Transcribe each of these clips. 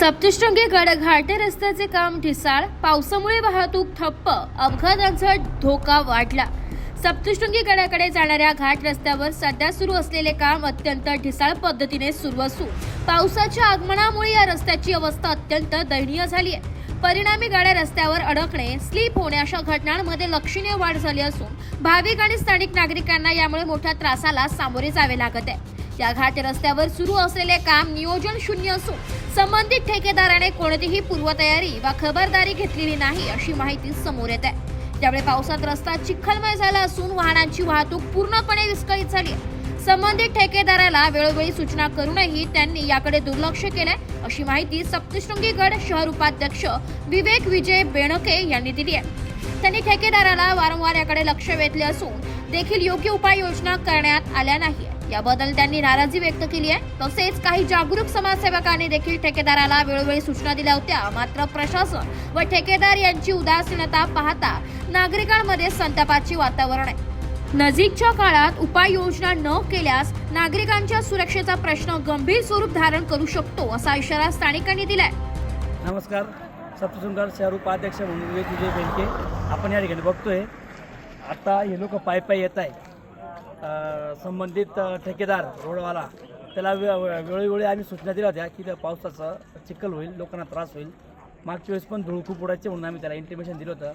सप्तशृंगी घाटे रस्त्याचे काम ढिसाळ, पावसामुळे वाहतूक ठप्प, अपघातांचा धोका वाढला। सप्तशृंगी गडाकडे जाणाऱ्या घाट रस्त्यावर सध्या सुरू असलेले काम अत्यंत ढिसाळ पद्धतीने सुरू असून पावसाच्या आगमनामुळे या रस्त्याची अवस्था अत्यंत दयनीय झाली आहे। परिणामी गाड्या रस्त्यावर अडकणे, स्लिप होणे अशा घटनांमध्ये लक्षणीय वाढ झाली असून भाविक आणि स्थानिक नागरिकांना यामुळे मोठ्या त्रासाला सामोरे जावे लागत आहे। या घाट रस्त्यावर सुरू असलेले काम नियोजन शून्य असून संबंधित ठेकेदाराने कोणतीही पूर्वतयारी वा खबरदारी घेतलेली नाही अशी माहिती समोर येत आहे। त्यामुळे पावसात रस्ता चिखलमय झाला असून वाहनांची वाहतूक पूर्णपणे विस्कळीत झाली आहे। संबंधित ठेकेदाराला वेळोवेळी सूचना करूनही त्यांनी याकडे दुर्लक्ष केलंय अशी माहिती सप्तशृंगी गड शहर उपाध्यक्ष विवेक विजय बेणके यांनी दिली आहे। त्यांनी ठेकेदाराला वारंवार याकडे लक्ष वेधले असून देखील योग्य उपाययोजना करण्यात आल्या नाही। याबद्दल त्यांनी नाराजी व्यक्त केली आहे। तसेच काही जागरूक समाजसेवकांनी देखील ठेकेदाराला वेळोवेळी सूचना दिल्या होत्या, मात्र प्रशासन व ठेकेदार यांची उदासीनता पाहता नागरिकांमध्ये संतापाचे वातावरण आहे। नजीकच्या काळात उपाययोजना न केल्यास नागरिकांच्या सुरक्षेचा प्रश्न गंभीर स्वरूप धारण करू शकतो असा इशारा स्थानिकांनी दिलाय। नमस्कार, सप्तशृंगी शहर उपाध्यक्ष म्हणून विवेक विजय बेणके आपण या ठिकाणी बघतोय। आता हे लोक पायी येत आहे। संबंधित ठेकेदार रोडवाला त्याला वेळोवेळी आम्ही सूचना दिल्या होत्या की पावसाचं चिखल होईल, लोकांना त्रास होईल। मागच्या वेळेस पण धूळ खूप उडायचे म्हणून आम्ही त्याला इंटिमेशन दिलं होतं।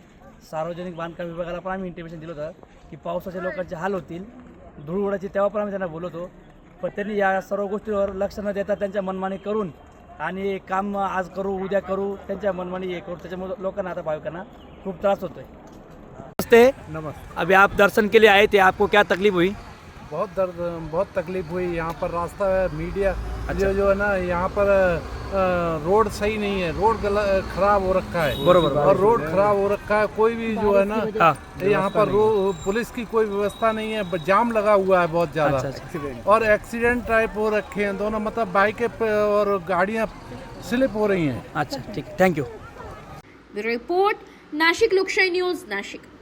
सार्वजनिक बांधकाम विभागाला पण आम्ही इंटिमेशन दिलं होतं की पावसाच्या लोकांचे हाल होतील, धूळ उडायची, तेव्हा पण आम्ही त्यांना बोलवतो। पण त्यांनी या सर्व गोष्टीवर लक्ष न देता त्यांच्या मनमानी करून आणि काम आज करू उद्या करू त्यांच्या मनमानी हे करू, त्याच्यामुळे लोकांना आता भाविकांना खूप त्रास होतोय। नमस्ते। अभी आप दर्शन के लिए आए थे, आपको क्या तकलीफ हुई? बहुत तकलीफ हुई। यहाँ पर रास्ता मीडिया जो है ना, यहाँ पर रोड सही नहीं है, रोड खराब हो रखा है। बरोबर। और रोड खराब हो रखा है, कोई भी जो है ना यहाँ पर पुलिस की कोई व्यवस्था नहीं है, जाम लगा हुआ है बहुत ज़्यादा। और एक्सीडेंट टाइप हो रखे हैं दोनों, मतलब बाइकें और गाड़ियाँ स्लिप हो रही हैं। अच्छा, ठीक, thank you. Bureau report, Nashik लोकशाही न्यूज, नाशिक।